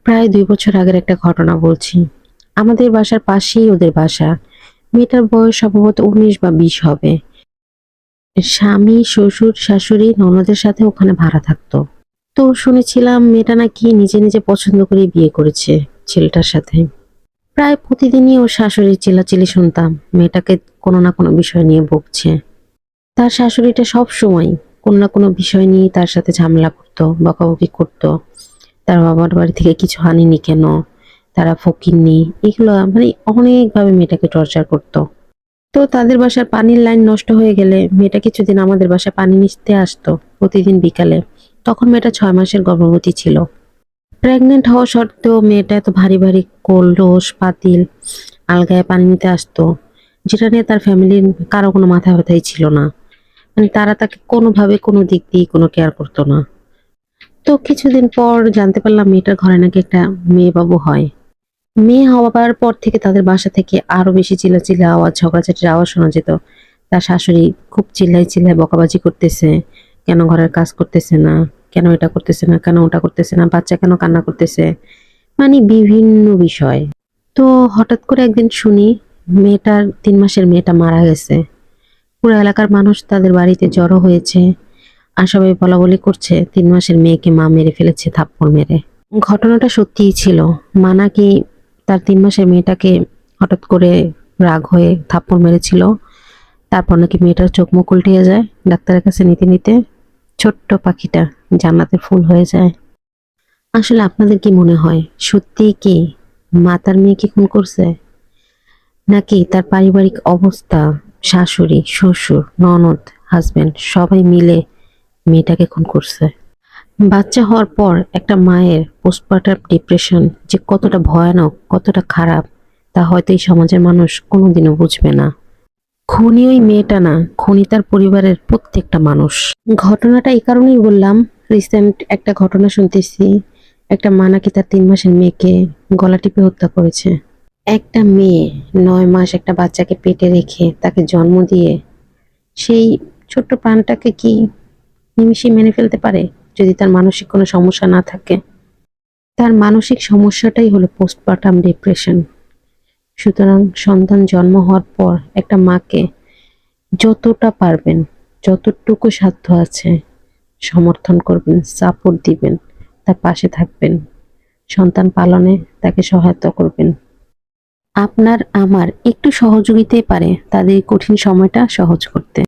প্রায় 2 বছর আগের একটা ঘটনা বলছি। আমাদের বাসার পাশেই ওদের বাসা। মেয়েটার বয়স সম্ভবত 19 বা 20 হবে। স্বামী, শ্বশুর, শাশুড়ি, ননদের সাথে ওখানে ভাড়া থাকতো। তো শুনেছিলাম মেয়েটা নাকি নিজে নিজে পছন্দ করে বিয়ে করেছে ছেলেটার সাথে। প্রায় প্রতিদিনই ওর শাশুড়ির চিল্লাচিল্লি শুনতাম, মেয়েটাকে কোনো না কোনো বিষয় নিয়ে বকছে। তার শাশুড়িটা সব সময় কোনো না কোনো বিষয় নিয়ে তার সাথে ঝামেলা করতো, বকাবকি করতো। তার বাবার বাড়ি থেকে কিছু আনেনি কেন, তারা ফকিন্নি, এগুলো মানে অনেকভাবে মেয়েটাকে টর্চার করতো। তো তাদের বাসার পানির লাইন নষ্ট হয়ে গেলে মেয়েটা কিছুদিন আমাদের বাসায় পানি নিতে আসতো প্রতিদিন বিকালে। তখন মেয়েটা 6 মাসের গর্ভবতী ছিল। প্রেগনেন্ট হওয়া সত্ত্বেও মেয়েটা এত ভারী ভারী কলস পাতিল আলগায় পানি নিতে আসতো, যেটা নিয়ে তার ফ্যামিলির কারো কোনো মাথা ব্যথাই ছিল না। মানে তারা তাকে কোনোভাবে কোনো দিক দিয়ে কোনো কেয়ার করতো না। তো কিছুদিন পর জানতে পারলাম মেয়েটার ঘরে নাকি একটা মেয়ে বাবু হয়। মেয়ে হওয়ার পর থেকে তাদের বাসা থেকে আরো বেশি চিল্লাচিল্লি আওয়াজ, ঝগড়াঝাটির আওয়াজ শোনা যেত। তার শাশুড়ি খুব চিল্লাই চিল্লাই বকাবাজি করতেছে, কেন ঘরের কাজ করতেছে না, কেন এটা করতেছে না, কেন ওটা করতেছে না, বাচ্চা কেন কান্না করতেছে, মানে বিভিন্ন বিষয়। তো হঠাৎ করে একদিন শুনি মেয়েটার 3 মাসের মেয়েটা মারা গেছে। পুরো এলাকার মানুষ তাদের বাড়িতে জড়ো হয়েছে, আর সবাই বলাবলি করছে 3 মাসের মেয়েকে মা মেরে ফেলেছে থাপ্পড় মেরে। ঘটনাটা সত্যিই ছিল। মা নাকি তার 3 মাসের মেয়েটাকে হঠাৎ করে রাগ হয়ে থাপ্পড় মেরেছিল। তারপর নাকি মেয়েটার চোখ মুখ উল্টিয়ে যায়, ডাক্তারের কাছে নিতে নিতে ছোট্ট পাখিটা জান্নাতের ফুল হয়ে যায়। আসলে আপনাদের কি মনে হয়, সত্যিই কি মা তার মেয়েকে খুন করছে, নাকি তার পারিবারিক অবস্থা, শাশুড়ি, শ্বশুর, ননদ, হাজবেন্ড সবাই মিলে মেয়েটাকে খুন করছে? বাচ্চা হওয়ার পর একটা মায়ের পোস্টপার্টাম ডিপ্রেশন যে কতটা ভয়ানক, কতটা খারাপ, তা হয়তো এই সমাজের মানুষ কোনোদিনও বুঝবে না। খুনি ওই মেয়েটা না, খুনি তার পরিবারের প্রত্যেকটা মানুষ। ঘটনাটা এই কারণেই বললাম, রিসেন্ট একটা ঘটনা শুনতেছি, একটা মা নাকি তার 3 মাসের মেয়েকে গলা টিপে হত্যা করেছে। একটা মেয়ে 9 মাস একটা বাচ্চাকে পেটে রেখে তাকে জন্ম দিয়ে সেই ছোট্ট প্রাণটাকে কি নিমিষে মেনে ফেলতে পারে, যদি তার মানসিক কোনো সমস্যা না থাকে? তার মানসিক সমস্যাটাই হলো পোস্টপার্টাম ডিপ্রেশন। সুতরাং সন্তান জন্ম হওয়ার পর একটা মাকে যতটা পারবেন, যতটুকু সাধ্য আছে সমর্থন করবেন, সাপোর্ট দিবেন, তার পাশে থাকবেন, সন্তান পালনে তাকে সহায়তা করবেন। আপনার আমার একটু সহযোগিতাই পারে তাদের এই কঠিন সময়টা সহজ করতে।